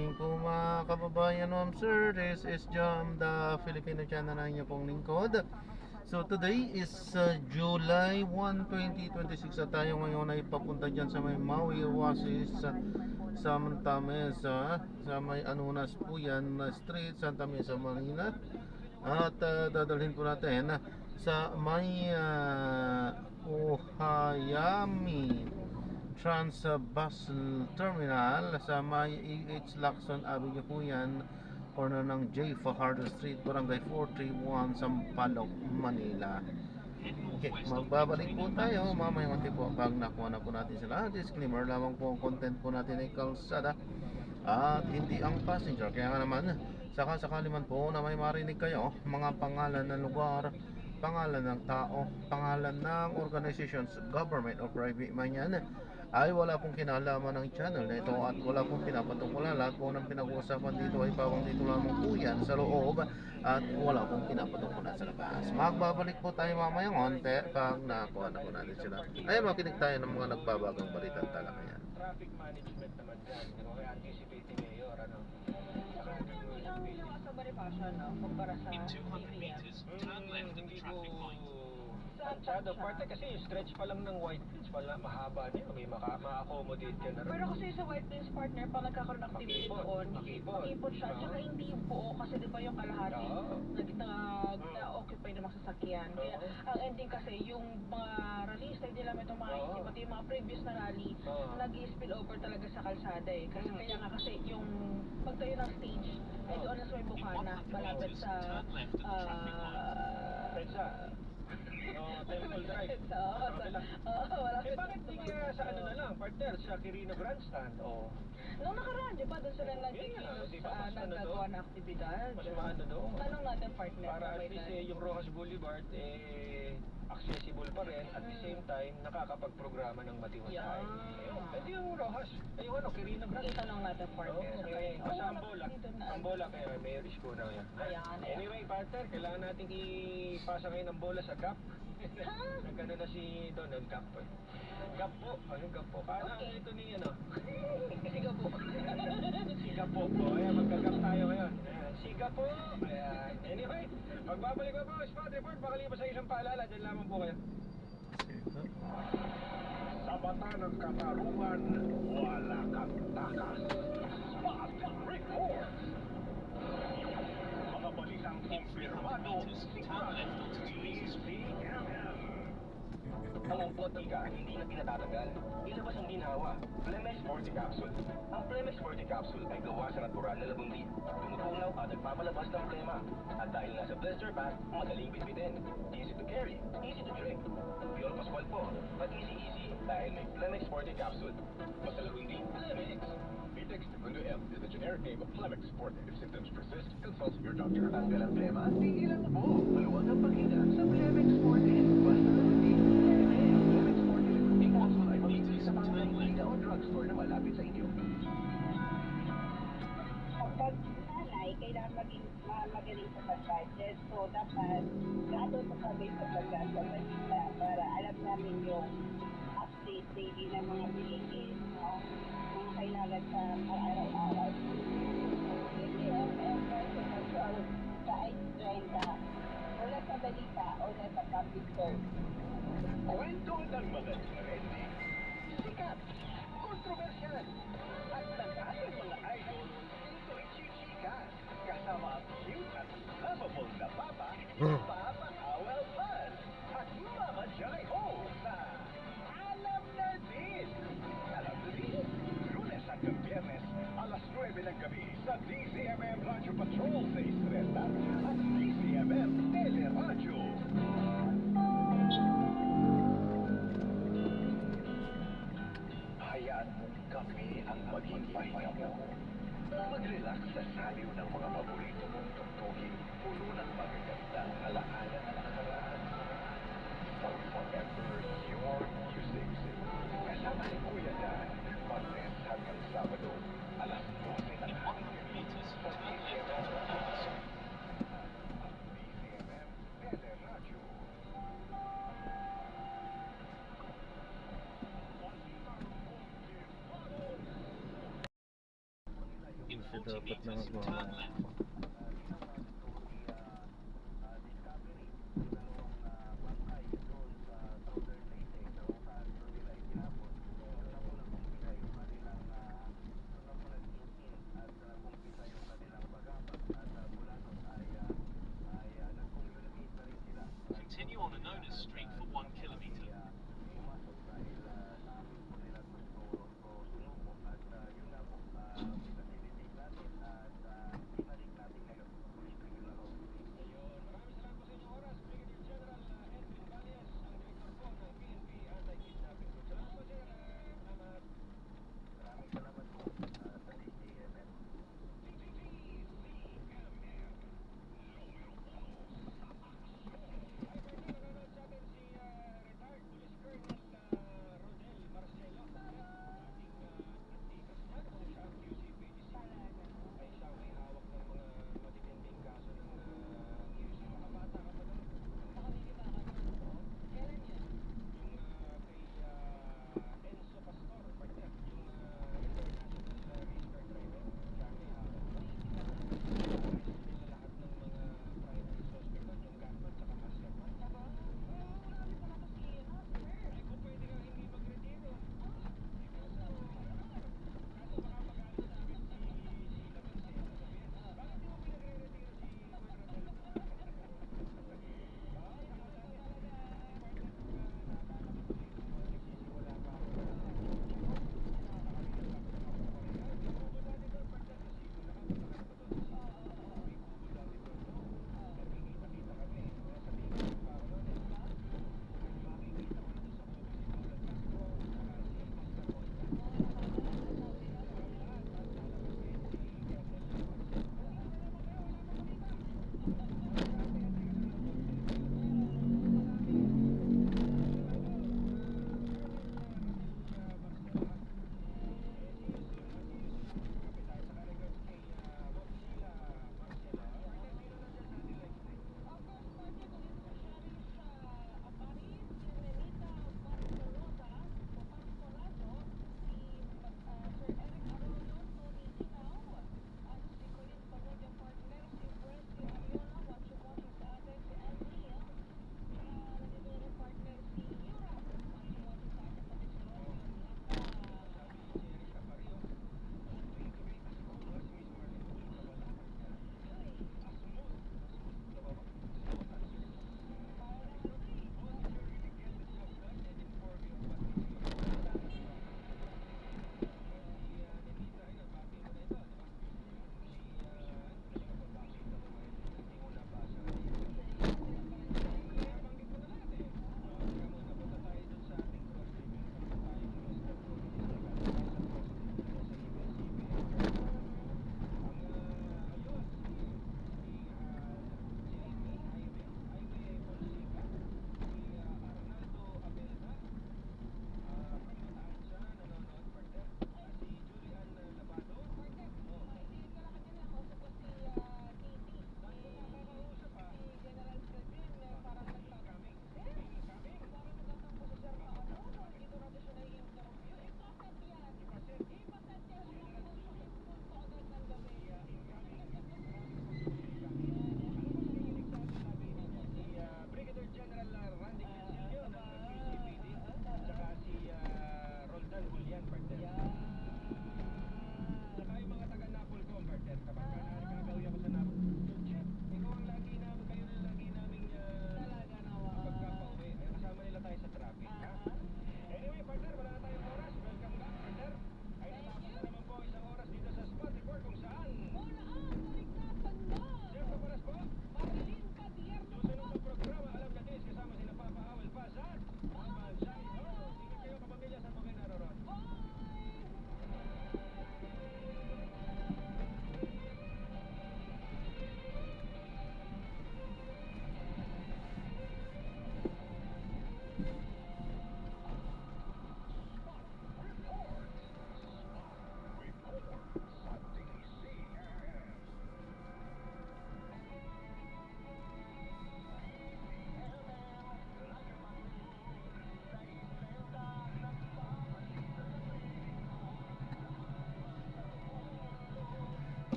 Po mga kababayan, ma'am sir, this is Jam, the Filipino channel na inyo pong lingkod. So today is July 1, 2026 at tayo ngayon ay papunta dyan sa may Maui Oasis sa Santa Mesa, sa may Anunas po yan na street, Santa Mesa, Manila. At dadalhin po natin sa may Ohayami Trans Bus Terminal sa may AH Lacson Avenue po yan, corner ng J. Fajardo Street, Barangay 431, Sampaloc, Manila. Okay, magbabalik po tayo mamaya mati po pag nakuha na po natin sila. Disclaimer lamang po, ang content po natin ay kalsada at hindi ang passenger. Kaya nga naman, sakali man po na may marinig kayo mga pangalan ng lugar, pangalan ng tao, pangalan ng organizations, government o private man yan, ay wala pong kinalaman ng channel na ito at wala pong pinapatungkulan. Lahat po ng pinag-uusapan dito ay pawang dito lamang po yan sa loob at wala pong pinapatungkulan sa labas. Magbabalik po tayo mamaya konti pag nakuha na po natin sila. Ay, makinig tayo ng mga nagbabagang balita talaga yan. Traffic management naman dyan, kaya anticipating mayor, ano? Saka yung sa Bonifacio, no? Kumpara sa In 200 meters, turn left at the traffic light. Shadow parte kasi yung stretch pa lang ng White Plains pala, mahaba niya, may ma-accommodate ka na rin. Pero kasi sa White Plains partner, pag nagkakaroon ng activity doon, makipot siya. Tsaka hindi yung buo kasi di ba yung kalahati nag-occupy ng mga sasakyan. Kaya ang ending kasi yung mga rallies, hindi namin itong mga isip, pati yung mga previous na rally, nag-spill over talaga sa kalsada eh. Kasi kaya nga kasi yung pagtayo ng stage, ay doon na sa may Bukana, malapit sa Temple Drive. malapit. Bakit di kaya sa ano na lang, partner, sa Quirino Grandstand, Nung nakaraan, di ba doon sila nagagawa ng aktibidad? mas maano doon. Tanong natin partner. Para at least yung Rojas Boulevard, accessible pa rin, at the same time, nakakapag-programa ng matiwasay. Pwede yung Rojas, yung Quirino Grandstand. Itanong natin partner. Sa Ambola, kaya may risk ko na yan. Anyway, partner, kailangan natin ipasa ngayon ng bola sa gap. Nagkano na si Donald Gap po. Gap po, Gap po. Parang ito ni Siga po. Siga po po. Ayan, magkagap tayo ngayon. Siga po. Ayan. Anyway, magbabalik pa po, spot report. Pakalipas sa isang paalala, dyan lamang po kayo. Sa mata ng katarungan, wala kang takas. Spot report. Mga balitang kumpirmado, sigurado, release PMM. Ang botika hindi na pinatatagal. Ilabas ang ginhawa. Flemex Forte Capsule. Ang Flemex Forte Capsule ay gawa sa natural na labundi. Tumutunaw at nagpapalabas ng flema. At dahil nasa blister pack, madaling bitbitin. Easy to carry, easy to drink. Pure Pascual po, but easy dahil may Flemex Forte Capsule. Basta labundi, Flemex. Vitex Segundo M is the generic name of Flemex Forte. If symptoms persist, consult your doctor. Tanggal ang flema, tigilan na po. Maluwag ang pagkita sa Flemex Forte. Basta labundi, Flemex Forte. Ang capsule ay mabibili sa pangangalaga o drugstore na malapit sa inyo. Kapag nanay, kailangan maging magaling sa pag-budget. So, dapat gato sa kami sa pag-budget para alam namin yung update daily ng mga bilihin, no? Mga kailangan sa araw-araw. Sa agenda, wala sa balita o sa public service. Kwento ng mga trending, sikat, kontrobersyal, at ng ating mga idol, dito'y chichikas, kasama ang cute at lovable na papa, Papa Howell Pan, at Mama Jai Ho sa Alam na Din. Alam na Din, Lunes hanggang Biyernes, alas 9 ng gabi sa DZMM Radio Patrol 630 at DZMM Teleradyo. Hayaan mong kami ang maging pahinga mo. Mag-relax sa saliw ng mga paborito mong tugtugin, puno ng magagandang alaala na nakaraan. Forever your music. Kasama si Kuya Dan, Martes hanggang Sabado, alas 12 ng hanggang meters, turn left at the DZMM Teleradyo. In siya 40 dapat na meters, turn magmamahal. left. Continue on Anonas Street for 1 kilometer.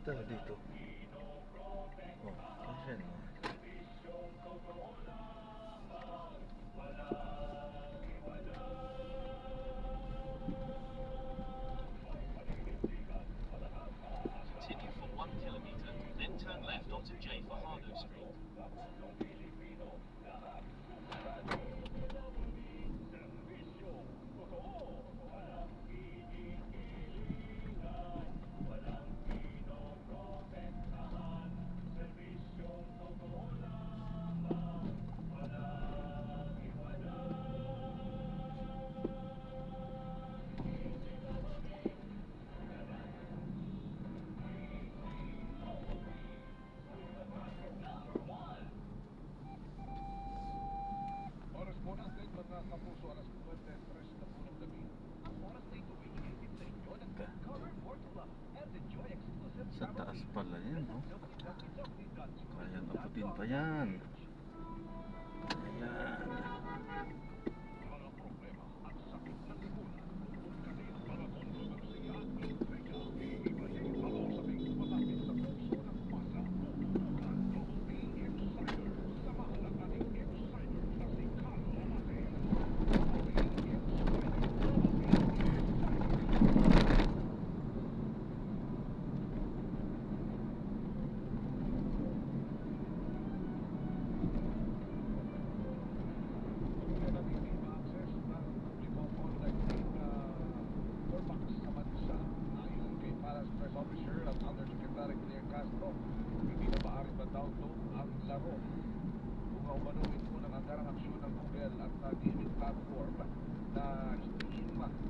Kasya tayo dito. Oh, kasya naman. Continue for 1 kilometer, then turn left onto J. Fajardo Street. Oras po natin mga kapuso, alas 9:03 na po ng gabi. Ang oras na ito ay iniintay sa inyo ng Cover Portula and enjoy exclusive Sa taas pala yan, no? Kayang abutin pa yan. Ayan. Walang problema at sakit ng lipunan. Kasi ang marathon ng siya at Vega, ibahin ako sa may malapit sa puso ng masa. Ang Double B Insider, samahan ang ating insider na si Carlo Mateo. Double B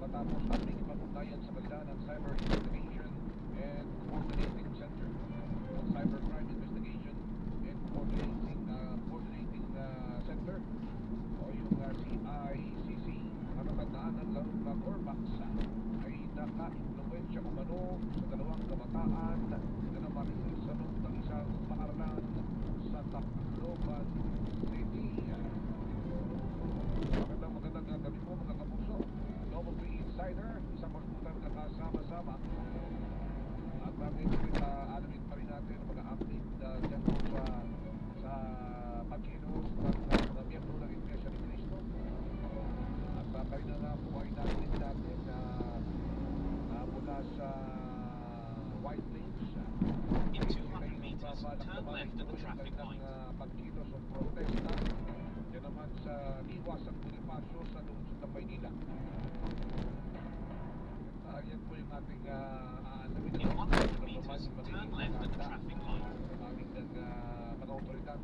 matapos ating ipagpuntayan sa kanila ng Cyber Investigation and Coordinating Center ng Cybercrime Investigation and Coordinating Center o yung CICC. Natatandaan ang laro na Corvax ay naka-influensya umano sa dalawang kabataan na namaril sa loob ng isang paaralan sa Tacloban City. Magandang gabi po mga kapuso. Double B Insider, isang magputan nakasama-sama at alamin pa rin natin ang mga update dyan po sa pagkilos ng mga miyembro ng Iglesia ni Cristo at kayo na po ay narinig natin mula sa White Plains. In 200 meters, turn left at the traffic light. Pagkilos o protesta yan naman sa Liwas at Bonifacio sa lungsod ng Maynila. Yan po yung ating aalamin In 100 meters, turn left at the traffic light. aming mga otoridad.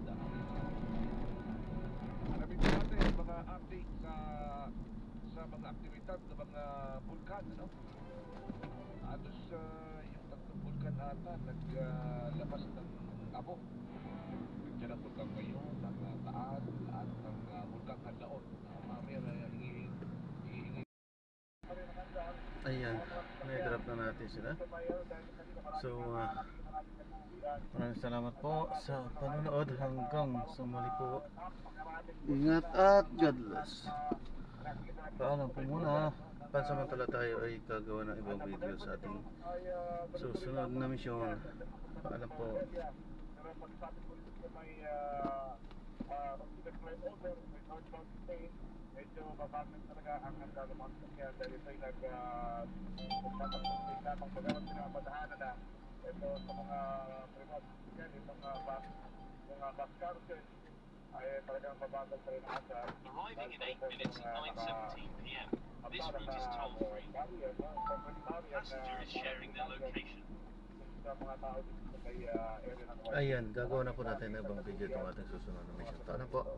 Alamin po natin yung mga update sa mga aktibidad ng mga bulkan, ano? Alos yung tatlong bulkan ata naglabas ng abo. Diyan ang bulkan ngayon, ang Taal at ang bulkan Kanlaon. Mamaya hihingi. Ayan, na-drop na natin sila. So, maraming salamat po sa panonood. Hanggang sa muli po. Ingat at God bless. Paalam po muna. Pansamantala tayo ay gagawa ng ibang video sa ating susunod na misyon. Paalam po. Medyo babagin talaga ang hanggaluman kaya dahil ito'y nagpapagpapagpapag lamang pagawag pinapadahanan na ito sa mga private yan, itong mga bus carousel ay talagang babagal pa rin ang asal. Arriving in 8 minutes at 9:17 p.m. This route is toll-free. Passenger is sharing their location. Sa mga tao dito sa area ng Ayan, gagawa na po natin ng ibang video itong ating susunod na mission. Paalam po.